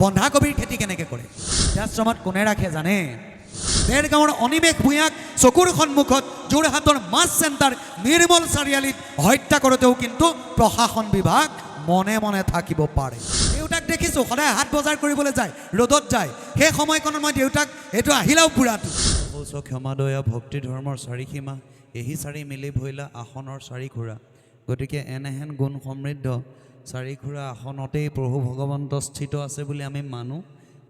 বন্ধাকবিৰ খেতি কেনেকৈ কৰে আশ্ৰমত কোনে ৰাখে জানে দেৰগাঁৱৰ অনিমেষ ভূঞাক চকুৰ সন্মুখত যোৰহাটৰ মাছ চেণ্টাৰ নিৰ্মল চাৰিআলিত হত্যা কৰোঁতেও কিন্তু প্ৰশাসন বিভাগ মনে মনে থাকিব পাৰে দেউতাক দেখিছোঁ সদায় হাট বজাৰ কৰিবলৈ যায় ৰ'দত যায় সেই সময়কণত মই দেউতাক এইটো আহিলাও বুঢ়াটো ক্ষমা দয়া ভক্তি ধৰ্মৰ চাৰিসীমা এহি চাৰি মিলি ভৈলা আসনৰ চাৰি ঘোঁৰা গতিকে এনেহেন গুণ সমৃদ্ধ চাৰি ঘোঁৰা আসনতেই প্ৰভু ভগৱন্ত স্থিত আছে বুলি আমি মানো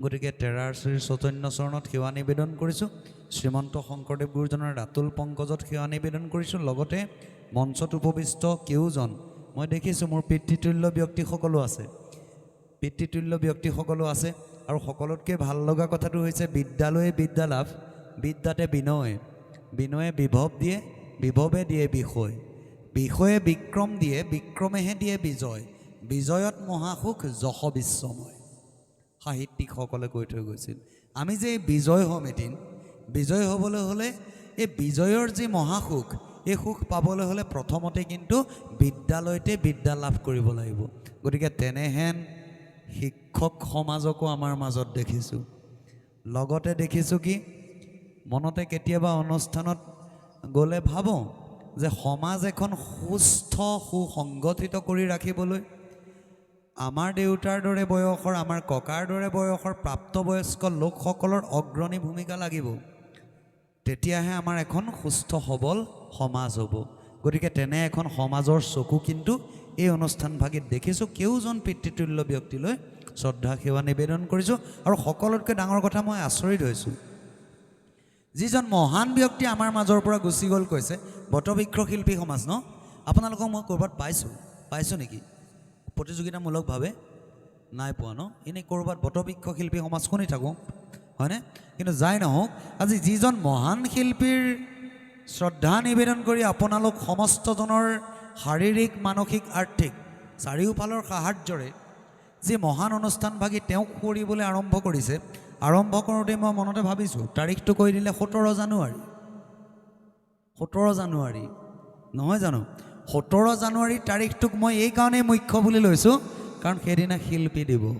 গতিকে তেৰাৰ শ্ৰী চৈতন্য চৰণত সেৱা নিবেদন কৰিছোঁ শ্ৰীমন্ত শংকৰদেৱ গুৰুজনাৰ ৰাতুল পংকজত সেৱা নিবেদন কৰিছোঁ লগতে মঞ্চত উপবিষ্ট কেউজন মই দেখিছোঁ মোৰ পিতৃতুল্য ব্যক্তিসকলো আছে আৰু সকলোতকৈ ভাল লগা কথাটো হৈছে বিদ্যালয়ে বিদ্যা লাভ বিদ্যাতে বিনয় বিনয়ে বিভৱ দিয়ে বিভৱে দিয়ে বিষয় বিষয়ে বিক্ৰম দিয়ে বিক্ৰমেহে দিয়ে বিজয় বিজয়ত মহাসুখ যশ বিশ্বময় সাহিত্যিকসকলে কৈ থৈ গৈছিল আমি যে বিজয় হ'ম এদিন বিজয় হ'বলৈ হ'লে এই বিজয়ৰ যি মহাসুখ এই সুখ পাবলৈ হ'লে প্ৰথমতে কিন্তু বিদ্যালয়তে বিদ্যা লাভ কৰিব লাগিব গতিকে তেনেহেন শিক্ষক সমাজকো আমাৰ মাজত দেখিছোঁ লগতে দেখিছোঁ কি মনতে কেতিয়াবা অনুষ্ঠানত গ'লে ভাবোঁ যে সমাজ এখন সুস্থ সুসংগঠিত কৰি ৰাখিবলৈ আমাৰ দেউতাৰ দৰে বয়সৰ আমাৰ ককাৰ দৰে বয়সৰ প্ৰাপ্তবয়স্ক লোকসকলৰ অগ্ৰণী ভূমিকা লাগিব তেতিয়াহে আমাৰ এখন সুস্থ সবল সমাজ হ'ব গতিকে তেনে এখন সমাজৰ চকু কিন্তু এই অনুষ্ঠানভাগিত দেখিছোঁ কেউজন পিতৃতুল্য ব্যক্তিলৈ শ্ৰদ্ধা সেৱা নিবেদন কৰিছোঁ আৰু সকলোতকৈ ডাঙৰ কথা মই আচৰিত হৈছোঁ যিজন মহান ব্যক্তি আমাৰ মাজৰ পৰা গুচি গ'ল কৈছে বটবৃক্ষ শিল্পী সমাজ ন আপোনালোকক মই ক'ৰবাত পাইছোঁ নেকি প্ৰতিযোগিতামূলকভাৱে নাই পোৱা ন এনেই ক'ৰবাত বটবৃক্ষ শিল্পী সমাজ শুনি থাকোঁ হয়নে কিন্তু যাই নহওক আজি যিজন মহান শিল্পীৰ শ্ৰদ্ধা নিবেদন কৰি আপোনালোক সমস্তজনৰ শাৰীৰিক মানসিক আৰ্থিক চাৰিওফালৰ সাহাৰ্যৰে যি মহান অনুষ্ঠানভাগি তেওঁক কৰিবলৈ আৰম্ভ কৰিছে আৰম্ভ কৰোঁতে মই মনতে ভাবিছোঁ তাৰিখটো কৈ দিলে 17 জানুৱাৰী নহয় জানো 17 জানুৱাৰী তাৰিখটোক মই এই কাৰণেই মুখ্য বুলি লৈছোঁ কাৰণ সেইদিনা শিল্পী দিৱস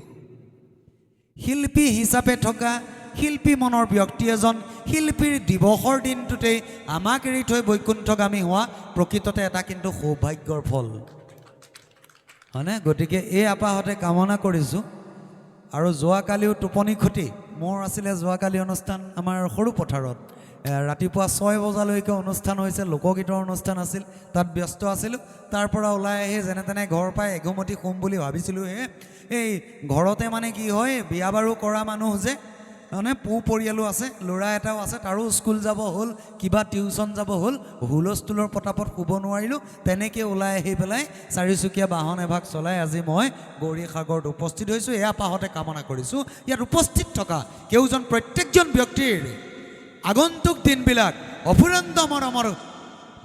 শিল্পী হিচাপে থকা শিল্পী মনৰ ব্যক্তি এজন শিল্পীৰ দিৱসৰ দিনটোতেই আমাক এৰি থৈ বৈকুণ্ঠগামী হোৱা প্ৰকৃততে এটা কিন্তু সৌভাগ্যৰ ফল হয়নে গতিকে এই আপাহতে কামনা কৰিছোঁ আৰু যোৱাকালিও টোপনি ক্ষতি মোৰ আছিলে যোৱাকালি অনুষ্ঠান আমাৰ সৰু পথাৰত ৰাতিপুৱা 6 বজালৈকে অনুষ্ঠান হৈছে লোকগীতৰ অনুষ্ঠান আছিল তাত ব্যস্ত আছিলোঁ তাৰ পৰা ওলাই আহি যেনে তেনে ঘৰ পাই এঘুমতি শুম বুলি ভাবিছিলোঁ এই ঘৰতে মানে কি হয় বিয়া বাৰু কৰা মানুহ যে মানে পৰিয়ালো আছে ল'ৰা এটাও আছে তাৰো স্কুল যাব হ'ল কিবা টিউশ্যন যাব হ'ল হুলস্থুলৰ পতাপত শুব নোৱাৰিলোঁ তেনেকৈ ওলাই আহি পেলাই চাৰিচকীয়া বাহন এভাগ চলাই আজি মই গৌৰীসাগৰত উপস্থিত হৈছোঁ এয়া পাহতে কামনা কৰিছোঁ ইয়াত উপস্থিত থকা কেউজন প্ৰত্যেকজন ব্যক্তিৰ আগন্তুক দিনবিলাক অফুৰন্ত মৰমৰ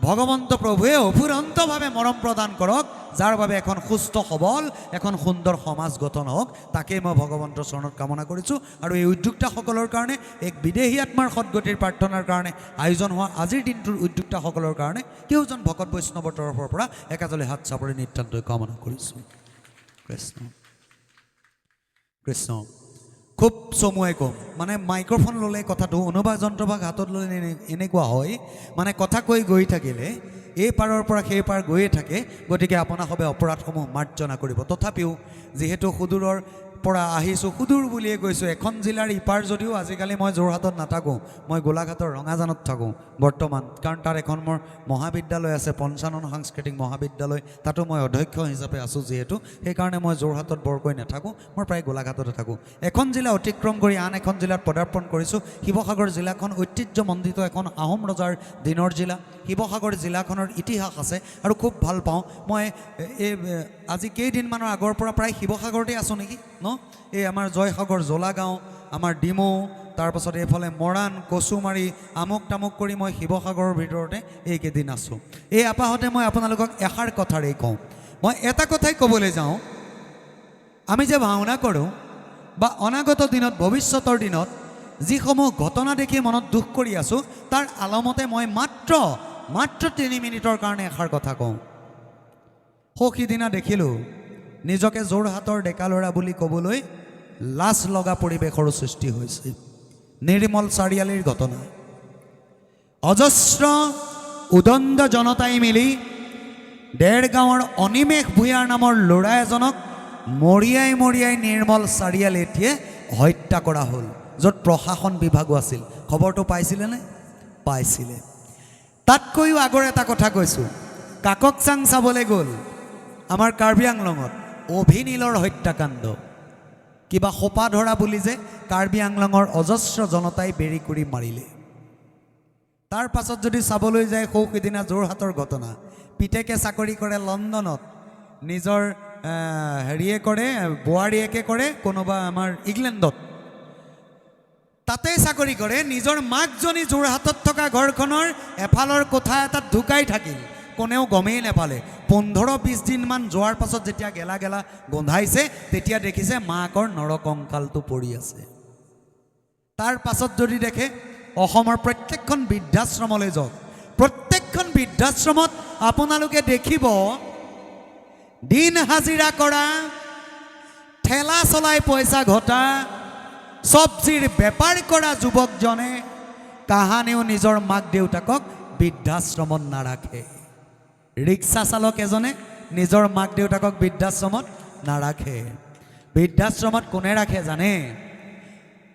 ভগৱন্ত প্ৰভুৱে অফুৰন্তভাৱে মৰম প্ৰদান কৰক যাৰ বাবে এখন সুস্থ সবল এখন সুন্দৰ সমাজ গঠন হওক তাকেই মই ভগৱন্তৰ চৰণত কামনা কৰিছোঁ আৰু এই উদ্যোক্তাসকলৰ কাৰণে এক বিদেহী আত্মাৰ সদগতিৰ প্ৰাৰ্থনাৰ কাৰণে আয়োজন হোৱা আজিৰ দিনটোৰ উদ্যোক্তাসকলৰ কাৰণে কেউজন ভকত বৈষ্ণৱৰ তৰফৰ পৰা একাজলি হাত চাপৰি নিতান্তই কামনা কৰিছোঁ কৃষ্ণ কৃষ্ণ খুব চমুৱাই ক'ম মানে মাইক্ৰফোন ল'লে কথাটো অনুবাদ যন্ত্ৰভাগ হাতত ল'লে এনেকুৱা হয় মানে কথা কৈ গৈ থাকিলে এই পাৰৰ পৰা সেই পাৰ গৈয়ে থাকে গতিকে আপোনাসবে অপৰাধসমূহ মাৰ্জনা কৰিব তথাপিও যিহেতু সুদূৰৰ পৰা আহিছোঁ সুদূৰ বুলিয়ে গৈছোঁ এখন জিলাৰ ইপাৰ যদিও আজিকালি মই যোৰহাটত নাথাকোঁ মই গোলাঘাটৰ ৰঙাজানত থাকোঁ বৰ্তমান কাৰণ তাৰ এখন মোৰ মহাবিদ্যালয় আছে পঞ্চানন সাংস্কৃতিক মহাবিদ্যালয় তাতো মই অধ্যক্ষ হিচাপে আছোঁ যিহেতু সেইকাৰণে মই যোৰহাটত বৰকৈ নাথাকোঁ মই প্ৰায় গোলাঘাটতে থাকোঁ এখন জিলা অতিক্ৰম কৰি আন এখন জিলাত পদাৰ্পণ কৰিছোঁ শিৱসাগৰ জিলাখন ঐতিহ্যমণ্ডিত এখন আহোম ৰজাৰ দিনৰ জিলা শিৱসাগৰ জিলাখনৰ ইতিহাস আছে আৰু খুব ভাল পাওঁ মই এই আজি কেইদিনমানৰ আগৰ পৰা প্ৰায় শিৱসাগৰতে আছোঁ নেকি ন এই আমাৰ জয়সাগৰ জলাগাঁও আমাৰ ডিমৌ তাৰপাছত এইফালে মৰাণ কচুমাৰী আমুক তামুক কৰি মই শিৱসাগৰৰ ভিতৰতে এইকেইদিন আছোঁ এই আপাহতে মই আপোনালোকক এষাৰ কথাৰেই কওঁ মই এটা কথাই ক'বলৈ যাওঁ আমি যে ভাওনা কৰোঁ বা অনাগত দিনত ভৱিষ্যতৰ দিনত যিসমূহ ঘটনা দেখি মনত দুখ কৰি আছোঁ তাৰ আলমতে মই মাত্ৰ 3 মিনিটৰ কাৰণে এষাৰ কথা কওঁ সৌ সিদিনা দেখিলোঁ নিজকে যোৰহাটৰ ডেকা ল'ৰা বুলি ক'বলৈ লাজ লগা পৰিৱেশৰ সৃষ্টি হৈছে। নিৰ্মল চাৰিআলিৰ ঘটনা, অজস্ৰ উদণ্ড জনতাই মিলি দেৰগাঁৱৰ অনিমেষ ভূঞাৰ নামৰ ল'ৰা এজনক মৰিয়াই মৰিয়াই নিৰ্মল চাৰিআলিতে হত্যা কৰা হ'ল, য'ত প্ৰশাসন বিভাগো আছিল। খবৰটো পাইছিলেনে? পাইছিলে। তাতকৈও আগৰ এটা কথা কৈছোঁ, কাককচাং চাবলৈ গ'ল আমাৰ কাৰ্বি আংলঙত অভিনীলৰ হত্যাকাণ্ড। কিবা সোপা ধৰা বুলি যে কাৰ্বি আংলঙৰ অজস্ৰ জনতাই বেৰি কৰি মাৰিলে। তাৰ পাছত যদি চাবলৈ যায়, সৌ সিদিনা যোৰহাটৰ ঘটনা, পিতেকে চাকৰি কৰে লণ্ডনত, নিজৰ হেৰিয়ে কৰে, বোৱাৰীয়েকে কৰে কোনোবা আমাৰ ইংলেণ্ডত, তাতে চাকৰি কৰে। নিজৰ মাকজনী যোৰহাটত থকা ঘৰখনৰ এফালৰ কোঠা এটাত ঢুকাই থাকিল, কোনেও গমেই নাপালে। 15-20 দিনমান যোৱাৰ পাছত যেতিয়া গেলা গেলা গোন্ধাইছে, তেতিয়া দেখিছে মাকৰ নৰকংকালটো পৰি আছে। তাৰ পাছত যদি দেখে, অসমৰ প্ৰত্যেকখন বৃদ্ধাশ্ৰমলৈ যাওক, প্ৰত্যেকখন বৃদ্ধাশ্ৰমত আপোনালোকে দেখিব দিন হাজিৰা কৰা, ঠেলা চলাই পইচা ঘটা, চব্জিৰ বেপাৰ কৰা যুৱকজনে কাহানিও নিজৰ মাক দেউতাকক বৃদ্ধাশ্ৰমত নাৰাখে। ৰিক্সা চালক এজনে নিজৰ মাক দেউতাকক বৃদ্ধাশ্ৰমত নাৰাখে। বৃদ্ধাশ্ৰমত কোনে ৰাখে জানে?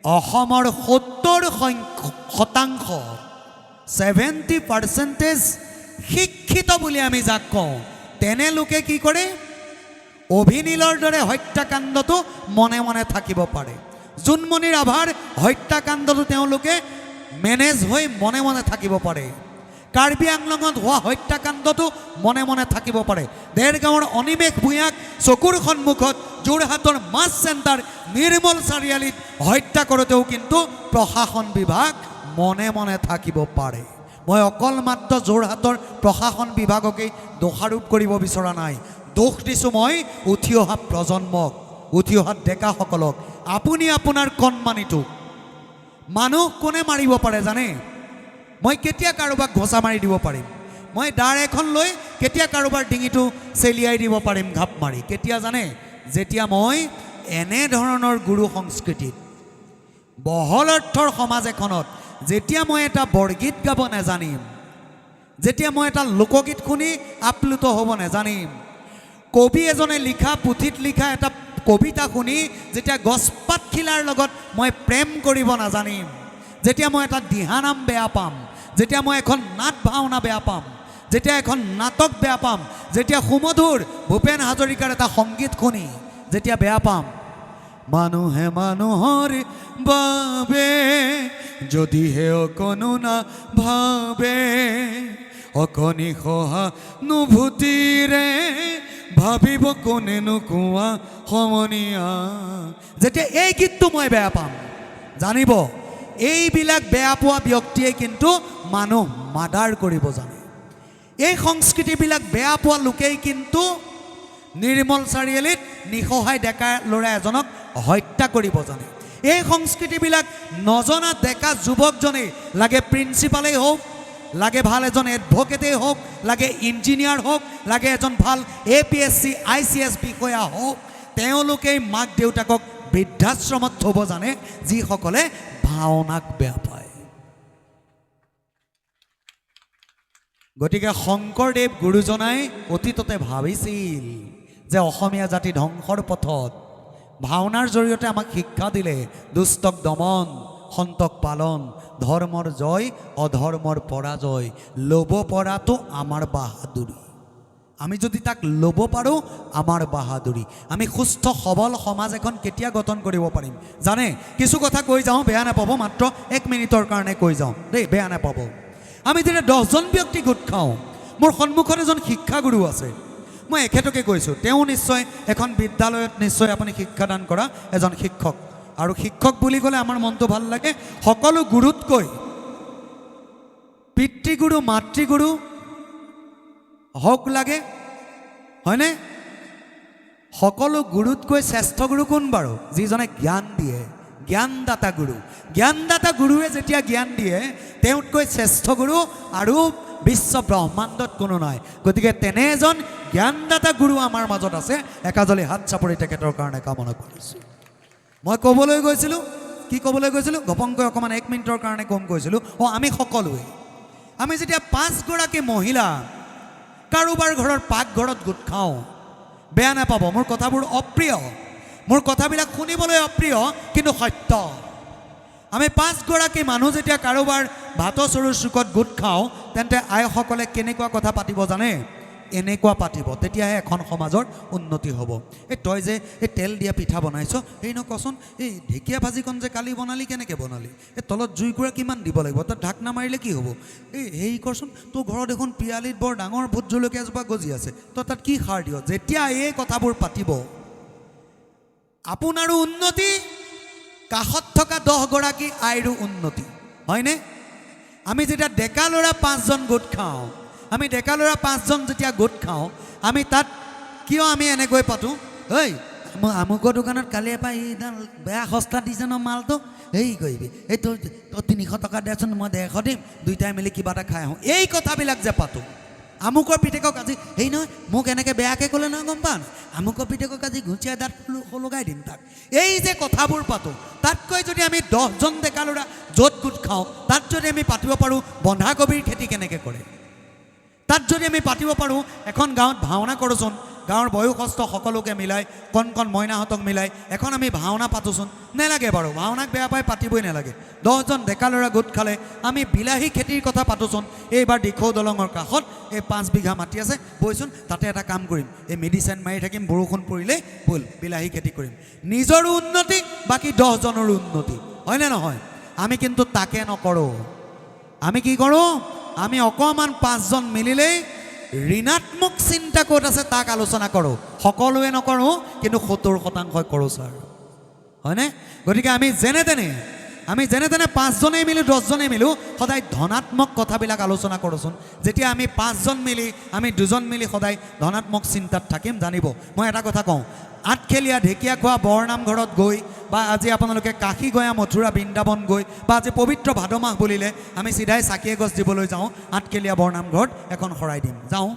অসমৰ 70% শিক্ষিত বুলি আমি যাক কওঁ, তেনে লোকে কি কৰে? অভিনীলৰ দৰে হত্যাকাণ্ডটো মনে মনে থাকিব পাৰে। জোনমণি ৰাভাৰ হত্যাকাণ্ডটো তেওঁলোকে মেনেজ হৈ মনে মনে থাকিব পাৰে। কাৰ্বি আংলঙত হোৱা হত্যাকাণ্ডটো মনে মনে থাকিব পাৰে। দেৰগাঁৱৰ অনিমেষ ভূঞাক চকুৰ সন্মুখত যোৰহাটৰ মাছ চেণ্টাৰ নিৰ্মল চাৰিআলিত হত্যা কৰোঁতেও কিন্তু প্ৰশাসন বিভাগ মনে মনে থাকিব পাৰে। মই অকল মাত্ৰ যোৰহাটৰ প্ৰশাসন বিভাগকেই দোষাৰোপ কৰিব বিচৰা নাই, দোষ দিছোঁ মই উঠি অহা প্ৰজন্মক, উঠি অহা ডেকাসকলক। আপুনি আপোনাৰ কণমানিটোক মানুহ কোনে মাৰিব পাৰে জানে? মই কেতিয়া কাৰোবাক ঘোচা মাৰি দিব পাৰিম? মই দাৰ এখন লৈ কেতিয়া কাৰোবাৰ ডিঙিটো চেলিয়াই দিব পাৰিম ঘাপ মাৰি? কেতিয়া জানে? যেতিয়া মই এনেধৰণৰ গুৰু সংস্কৃতিত, বহল অৰ্থৰ সমাজ এখনত যেতিয়া মই এটা বৰগীত গাব নেজানিম, যেতিয়া মই এটা লোকগীত শুনি আপ্লুত হ'ব নেজানিম, কবি এজনে লিখা, পুথিত লিখা এটা কবিতা শুনি যেতিয়া গছপাতখিলাৰ লগত মই প্ৰেম কৰিব নাজানিম, যেতিয়া মই এটা দিহানাম বেয়া পাম, যেতিয়া মই এখন নাট ভাওনা বেয়া পাম, যেতিয়া এখন নাটক বেয়া পাম, যেতিয়া সুমধুৰ ভূপেন হাজৰিকাৰ এটা সংগীত শুনি যেতিয়া বেয়া পাম, মানুহে মানুহৰ বাবে যদিহে অকণো না ভাবে, অকণি সহানুভূতিৰে ভাবিব কোনেনো কোৱা সমনীয়া। যেতিয়া এই গীতটো মই বেয়া পাম, জানিব এইবিলাক বেয়া পোৱা ব্যক্তিয়ে কিন্তু মানুহ মাৰ্ডাৰ কৰিব জানে। এই সংস্কৃতিবিলাক বেয়া পোৱা লোকেই কিন্তু নিৰ্মল চাৰিআলিত নিসহায় ডেকা ল'ৰা এজনক হত্যা কৰিব জানে। এই সংস্কৃতিবিলাক নজনা ডেকা যুৱকজনেই, লাগে প্ৰিন্সিপালেই হওক, লাগে ভাল এজন এডভকেটেই হওক, লাগে ইঞ্জিনিয়াৰ হওক, লাগে এজন ভাল APSC ICS বিষয়া হওক, তেওঁলোকেই মাক দেউতাকক বৃদ্ধাশ্ৰমত থ'ব জানে, যিসকলে ভাওনাক বেয়া পায়। গতিকে শংকৰদেৱ গুৰুজনাই অতীততে ভাবিছিল যে অসমীয়া জাতি ধ্বংসৰ পথত। ভাওনাৰ জৰিয়তে আমাক শিক্ষা দিলে দুষ্টক দমন, সন্তক পালন, ধৰ্মৰ জয়, অধৰ্মৰ পৰাজয়, ল'ব পৰাটো আমাৰ বাহাদুৰি। আমি যদি তাক ল'ব পাৰোঁ, আমাৰ বাহাদুৰি। আমি সুস্থ সবল সমাজ এখন কেতিয়া গঠন কৰিব পাৰিম জানে? কিছু কথা কৈ যাওঁ, বেয়া নাপাব, মাত্ৰ 1 মিনিটৰ কাৰণে কৈ যাওঁ দেই, বেয়া নাপাব। আমি যেতিয়া 10জন ব্যক্তি গোট খাওঁ, মোৰ সন্মুখত এজন শিক্ষাগুৰু আছে, মই এখেতকে কৈছোঁ, তেওঁ নিশ্চয় এখন বিদ্যালয়ত নিশ্চয় আপুনি শিক্ষাদান কৰা এজন শিক্ষক। আৰু শিক্ষক বুলি ক'লে আমাৰ মনটো ভাল লাগে। সকলো গুৰুতকৈ পিতৃগুৰু মাতৃগুৰু হওক লাগে, হয়নে? সকলো গুৰুতকৈ শ্ৰেষ্ঠ গুৰু কোন বাৰু? যিজনে জ্ঞান দিয়ে, জ্ঞানদাতা গুৰু। জ্ঞানদাতা গুৰুৱে যেতিয়া জ্ঞান দিয়ে, তেওঁতকৈ শ্ৰেষ্ঠ গুৰু আৰু বিশ্ব ব্ৰহ্মাণ্ডত কোনো নাই। গতিকে তেনে এজন জ্ঞানদাতা গুৰু আমাৰ মাজত আছে। একাজলি হাত চাপৰি তেখেতৰ কাৰণে কামনা কৰিছোঁ। মই ক'বলৈ গৈছিলোঁ, কি ক'বলৈ গৈছিলোঁ, গপংকৈ অকণমান 1 মিনিটৰ কাৰণে কম কৈছিলোঁ। আমি সকলোৱে, আমি যেতিয়া 5গৰাকী মহিলা কাৰোবাৰ ঘৰৰ পাকঘৰত গোট খাওঁ, বেয়া নাপাব, মোৰ কথাবোৰ অপ্ৰিয়, মোৰ কথাবিলাক শুনিবলৈ অপ্ৰিয়, কিন্তু সত্য। আমি 5গৰাকী মানুহ যেতিয়া কাৰোবাৰ ভাতচৰুৰ চুকত গোট খাওঁ, তেন্তে আইসকলে কেনেকুৱা কথা পাতিব জানে? এনেকুৱা পাতিব, তেতিয়াহে এখন সমাজৰ উন্নতি হ'ব। তই যে তেল দিয়া পিঠা বনাইছ, নকচোন, ঢেকীয়া ভাজিকণ যে কালি বনালি, কেনেকৈ বনালি? তলত জুইকুৰা কিমান দিব লাগিব? তাত ঢাকনা মাৰিলে কি হ'ব? কৰচোন, তোৰ ঘৰত দেখোন পিৰালিত বৰ ডাঙৰ ভোট জলকীয়া এজোপা গজি আছে, তই তাত কি সাৰ দিয়? যেতিয়া এই কথাবোৰ পাতিব, আপোনাৰো উন্নতি, কাষত থকা 10গৰাকী আইৰো উন্নতি, হয়নে? আমি যেতিয়া ডেকা ল'ৰা 5জন গোট খাওঁ, আমি ডেকা ল'ৰা 5জন যেতিয়া গোট খাওঁ, আমি তাত কিয় আমি এনেকৈ পাতোঁ? আমুকৰ দোকানত কালি এপাই এইডাল বেয়া সস্তা দিছে ন মালটো, কৰিবি, তোৰ 300 টকা দেচোন, মই 150 দিম, দুইটাই মিলি কিবা এটা খাই আহোঁ। এই কথাবিলাক যে পাতোঁ, আমুকৰ পিতেকক আজি নহয়, মোক এনেকৈ বেয়াকৈ ক'লে নহয়, গম পাওঁ, আমুকৰ পিতেকক আজি ঘুচিয়াই দাঁত লগাই দিম তাক। এই যে কথাবোৰ পাতোঁ, তাতকৈ যদি আমি 10জন ডেকা ল'ৰা য'ত গোট খাওঁ, তাত যদি আমি পাতিব পাৰোঁ বন্ধাকবিৰ খেতি কেনেকৈ কৰে, তাত যদি আমি পাতিব পাৰোঁ এখন গাঁৱত ভাওনা কৰোঁচোন, গাঁৱৰ বয়সস্থ সকলোকে মিলাই, কণ মইনাহঁতক মিলাই এখন আমি ভাওনা পাতোঁচোন, নেলাগে বাৰু, ভাওনাক বেয়া পাই পাতিবই নালাগে। 10জন ডেকা ল'ৰা গোট খালে আমি বিলাহী খেতিৰ কথা পাতোঁচোন। এইবাৰ দিখৌ দলঙৰ কাষত 5 বিঘা মাটি আছে, বৈচোন তাতে এটা কাম কৰিম, মেডিচিন মাৰি থাকিম, বৰষুণ পৰিলেই ব'ল বিলাহী খেতি কৰিম। নিজৰো উন্নতি, বাকী 10জনৰো উন্নতি, হয়নে নহয়? আমি কিন্তু তাকে নকৰোঁ। আমি কি কৰোঁ? আমি অকণমান 5জন মিলিলেই ঋণাত্মক চিন্তা ক'ত আছে তাক আলোচনা কৰোঁ। সকলোৱে নকৰোঁ, কিন্তু 70% কৰোঁ ছাৰ, হয়নে? গতিকে আমি যেনে তেনে 5জনেই মিলোঁ, 10জনেই মিলোঁ, সদায় ধনাত্মক কথাবিলাক আলোচনা কৰোঁচোন। যেতিয়া আমি 5জন মিলি, আমি 2জন মিলি সদায় ধনাত্মক চিন্তাত থাকিম, জানিব। মই এটা কথা কওঁ, আঠখেলীয়া ঢেকীয়াখোৱা বৰনামঘৰত গৈ, বা আজি আপোনালোকে কাশীগয়া মথুৰা বৃন্দাবন গৈ, বা আজি পবিত্ৰ ভাদ মাহ বুলিলে আমি চিধাই চাকি এগছ দিবলৈ যাওঁ, আঠখেলীয়া বৰনামঘৰত এখন শৰাই দিম, যাওঁ।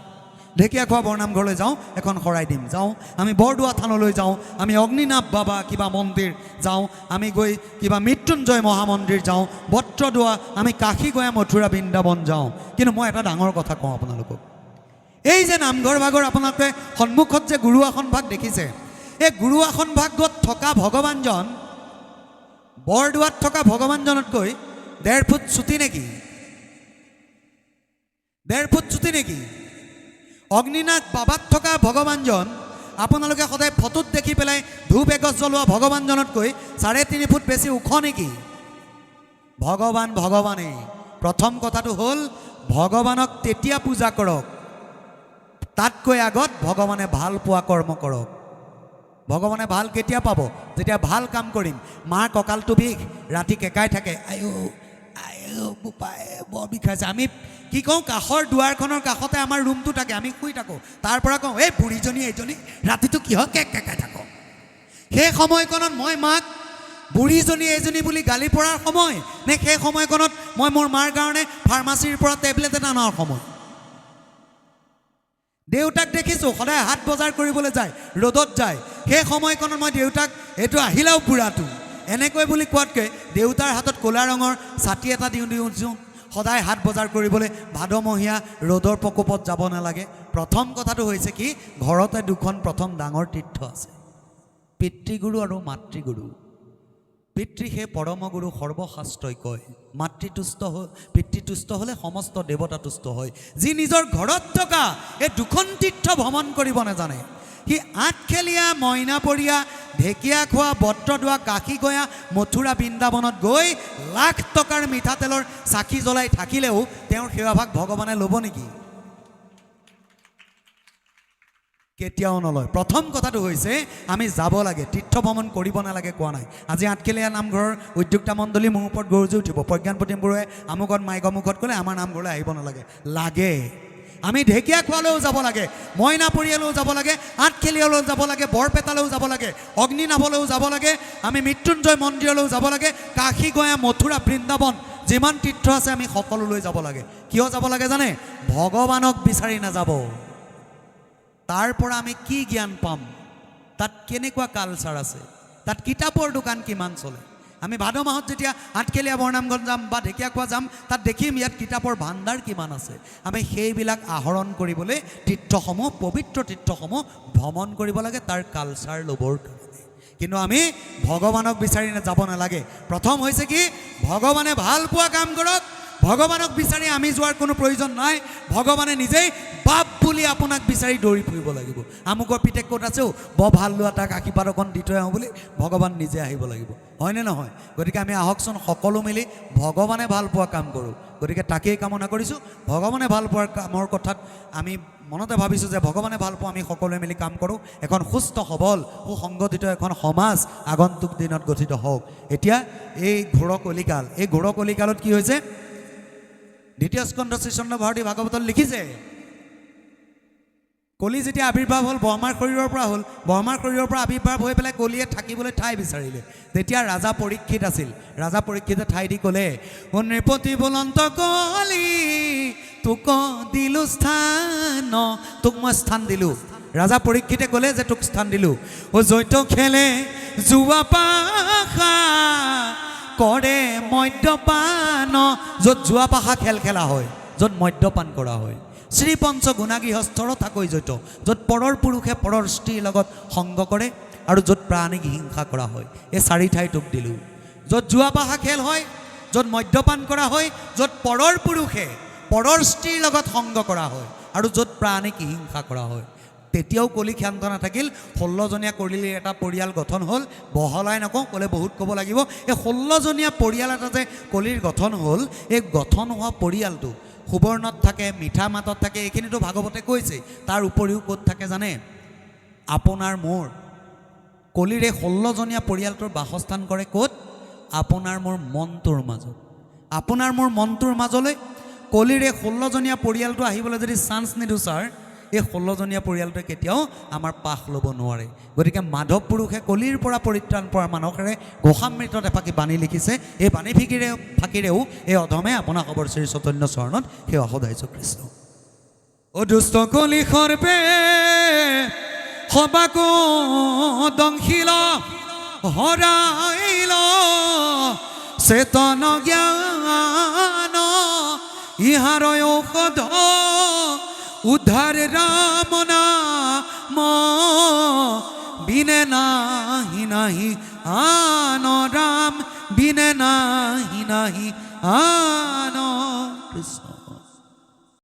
ঢেকীয়াখোৱা বৰনামঘৰলৈ যাওঁ, এখন শৰাই দিম, যাওঁ। আমি বৰদোৱা থানলৈ যাওঁ, আমি অগ্নিনাভ বাবা কিবা মন্দিৰ যাওঁ, আমি গৈ কিবা মৃত্যুঞ্জয় মহামন্দিৰ যাওঁ, বত্ৰদোৱা, আমি কাশীগয়া মথুৰা বৃন্দাবন যাওঁ। কিন্তু মই এটা ডাঙৰ কথা কওঁ আপোনালোকক, এই যে নামঘৰ ভাগৰ আপোনালোকে সন্মুখত যে গুৰু আসন ভাগ দেখিছে, এই গুৰু আসন ভাগত থকা ভগৱানজন বৰদোৱাত থকা ভগৱানজনতকৈ 1.5 ফুট চুটি নেকি? 1.5 ফুট চুটি নেকি? অগ্নিনাথ বাবাত থকা ভগৱানজন আপোনালোকে সদায় ফটোত দেখি পেলাই ধূপ এগছ জ্বলোৱা ভগৱানজনতকৈ 3.5 ফুট বেছি ওখ নেকি? ভগৱানেই। প্ৰথম কথাটো হ'ল, ভগৱানক তেতিয়া পূজা কৰক, তাতকৈ আগত ভগৱানে ভাল পোৱা কৰ্ম কৰক। ভগৱানে ভাল কেতিয়া পাব? যেতিয়া ভাল কাম কৰিম। মাৰ কঁকালটো বিষ, ৰাতি কেঁকাই থাকে, বোপাই বৰ বিষাইছে। আমি কি কওঁ, কাষৰ দুৱাৰখনৰ কাষতে আমাৰ ৰুমটো থাকে, আমি শুই থাকোঁ। তাৰ পৰা কওঁ, এই বুঢ়ীজনী এইজনী ৰাতিটো কিহৰ কেঁকাই থাকো? সেই সময়কণত মই মাক বুঢ়ীজনী এইজনী বুলি গালি পৰাৰ সময় নে সেই সময়কণত মই মোৰ মাৰ কাৰণে ফাৰ্মাচীৰ পৰা টেবলেট এটা অনাৰ সময়? দেউতাক দেখিছোঁ সদায় হাট বজাৰ কৰিবলৈ যায়, ৰ'দত যায়। সেই সময়কণত মই দেউতাক এইটো আহিলাও বুঢ়াটো এনেকৈ বুলি কোৱাতকৈ দেউতাৰ হাতত ক'লা ৰঙৰ ছাতি এটা দিওঁ, সদায় হাট বজাৰ কৰিবলৈ ভাদমহীয়া ৰ'দৰ প্ৰকোপত যাব নালাগে। প্ৰথম কথাটো হৈছে কি, ঘৰতে 2খন প্ৰথম ডাঙৰ তীৰ্থ আছে, পিতৃগুৰু আৰু মাতৃগুৰু। পিতৃ সেই পৰমগুৰু সৰ্বশাস্ত্ৰই কয়, পিতৃতুষ্ট হ'লে সমস্ত দেৱতা তুষ্ট হয়। যি নিজৰ ঘৰত থকা এই 2খন তীৰ্থ ভ্ৰমণ কৰিব নাজানে, সি আঠখেলীয়া, মইনাপৰীয়া, ঢেকীয়াখোৱা, বত্ৰদোৱা, কাশীগয়া, মথুৰা বৃন্দাবনত গৈ লাখ টকাৰ মিঠাতেলৰ চাকি জ্বলাই থাকিলেও তেওঁৰ সেৱাভাগ ভগৱানে ল'ব নেকি? কেতিয়াও নলয়। প্ৰথম কথাটো হৈছে আমি যাব লাগে, তীৰ্থ ভ্ৰমণ কৰিব নালাগে কোৱা নাই। আজি আঠখেলীয়া নামঘৰৰ উদ্যোক্তা মণ্ডলী মোৰ ওপৰত গৰজি উঠিব, প্ৰজ্ঞান প্ৰতিম বৰুৱাই আমুকত মাইকৰ মুখত ক'লে আমাৰ নামঘৰলৈ আহিব নালাগে। লাগে। আমি ঢেকীয়াখোৱালৈও যাব লাগে, মইনাপৰীয়ালৈও যাব লাগে, আঠখেলীয়ালৈও যাব লাগে, বৰপেটালৈও যাব লাগে, অগ্নিনাভলৈও যাব লাগে, আমি মৃত্যুঞ্জয় মন্দিৰলৈও যাব লাগে, কাশীগয়া, মথুৰা, বৃন্দাবন, যিমান তীৰ্থ আছে আমি সকলোলৈ যাব লাগে। কিয় যাব লাগে জানে? ভগৱানক বিচাৰি নাযাব। তাৰ পৰা আমি কি জ্ঞান পাম, তাত কেনেকুৱা কালচাৰ আছে, তাত কিতাপৰ দোকান কিমান চলে। আমি ভাদ মাহত যেতিয়া আঠখেলীয়া বৰনামঘৰ যাম বা ঢেকীয়াখোৱা যাম, তাত দেখিম ইয়াত কিতাপৰ ভাণ্ডাৰ কিমান আছে। আমি সেইবিলাক আহৰণ কৰিবলৈ তীৰ্থসমূহ, পবিত্ৰ তীৰ্থসমূহ ভ্ৰমণ কৰিব লাগে, তাৰ কালচাৰ ল'বৰ কাৰণে। কিন্তু আমি ভগৱানক বিচাৰি যাব নালাগে। প্ৰথম হৈছে কি, ভগৱানে ভাল পোৱা কাম কৰক। ভগৱানক বিচাৰি আমি যোৱাৰ কোনো প্ৰয়োজন নাই। ভগৱানে নিজেই বাপ বুলি আপোনাক বিচাৰি দৌৰি ফুৰিব লাগিব। আমুকৰ পিতেক ক'ত আছেও, বৰ ভাল লোৱা, তাক আশীৰ্বাদ অকণ দি থৈ আহোঁ বুলি ভগৱান নিজে আহিব লাগিব, হয়নে নহয়? গতিকে আমি আহকচোন সকলো মিলি ভগৱানে ভাল পোৱা কাম কৰোঁ। গতিকে তাকেই কামনা কৰিছোঁ। ভগৱানে ভাল পোৱাৰ কামৰ কথাত আমি মনতে ভাবিছোঁ যে ভগৱানে ভাল পোৱা আমি সকলোৱে মিলি কাম কৰোঁ। এখন সুস্থ সবল সুসংগঠিত এখন সমাজ আগন্তুক দিনত গঠিত হওক। এতিয়া এই ঘোৰ কলিকাল, এই ঘোৰ কলিকালত কি হৈছে, দ্বিতীয় স্কন্ধ শ্ৰীচন্দ্ৰ ভাৰতী ভাগৱতত লিখিছে, কলি যেতিয়া আৱিৰ্ভাৱ হ'ল, ব্ৰহ্মাৰ শৰীৰৰ পৰা হ'ল, ব্ৰহ্মাৰ শৰীৰৰ পৰা আৱিৰ্ভাৱ হৈ পেলাই কলিয়ে থাকিবলৈ ঠাই বিচাৰিলে। তেতিয়া ৰাজা পৰীক্ষিত আছিল। ৰাজা পৰীক্ষিতে ঠাই দি ক'লে, অ নৃপতি বুলন্ত কলি, তোক দিলোঁ স্থান, তোক মই স্থান দিলোঁ। ৰাজা পৰীক্ষিতে ক'লে যে তোক স্থান দিলোঁ। অ জৈত খেলে জুৱা পাশা, কৰে মদ্যপান, য'ত জুৱা পাশা খেল খেলা হয়, য'ত মদ্যপান কৰা হয়। শ্ৰী পঞ্চ গুণাগৃহস্থৰ থাকৈ জৈত, য'ত পৰৰ পুৰুষে পৰৰ স্ত্ৰীৰ লগত সংগ কৰে আৰু য'ত প্ৰাণীক হিংসা কৰা হয়। এই চাৰি ঠাই তোক দিলোঁ। য'ত জুৱা পাশা খেল হয়, য'ত মদ্যপান কৰা হয়, য'ত পৰৰ পুৰুষে পৰৰ স্ত্ৰীৰ লগত সংগ কৰা হয় আৰু য'ত প্ৰাণীক হিংসা কৰা হয়। তেতিয়াও কলি ক্ষান্ত নাথাকিল। 16জনীয়া কলিৰ এটা পৰিয়াল গঠন হ'ল। বহলাই নকওঁ, ক'লে বহুত ক'ব লাগিব। এই 16জনীয়া পৰিয়াল এটা যে কলিৰ গঠন হ'ল, এই গঠন হোৱা পৰিয়ালটো সুবৰ্ণত থাকে, মিঠা মাতত থাকে, এইখিনিতো ভাগৱতে কৈছে। তাৰ উপৰিও ক'ত থাকে জানে? আপোনাৰ মোৰ কলিৰ এই 16জনীয়া পৰিয়ালটোৰ বাসস্থান কৰে ক'ত? আপোনাৰ মোৰ মনটোৰ মাজত। আপোনাৰ মোৰ মনটোৰ মাজলৈ কলিৰ এই 16জনীয়া পৰিয়ালটো আহিবলৈ যদি চান্স নিদিওঁ ছাৰ, এই 16জনীয়া পৰিয়ালটোৱে কেতিয়াও আমাৰ পাশ ল'ব নোৱাৰে। গতিকে মাধৱ পুৰুষে কলিৰ পৰা পৰিত্ৰাণ পোৱাৰ মানসেৰে ঘোষামৃতত এফাকি বাণী লিখিছে। এই বাণী ফাঁকিৰেও এই অধমে আপোনাৰ খবৰ শ্ৰী চৈতন্য চৰণত সেৱা সদাইছোঁ কৃষ্ণ। অ দুষ্ট কলি সৰ্পে সবাকো দংশিল, হৰাইল চেতন জ্ঞান, ইহাৰ ঔষধ উদ্ধাৰ ৰাম নাম, বিনে নাহি নাহি আন ৰাম, বিনে নাহি নাহি আন কৃষ্ণ।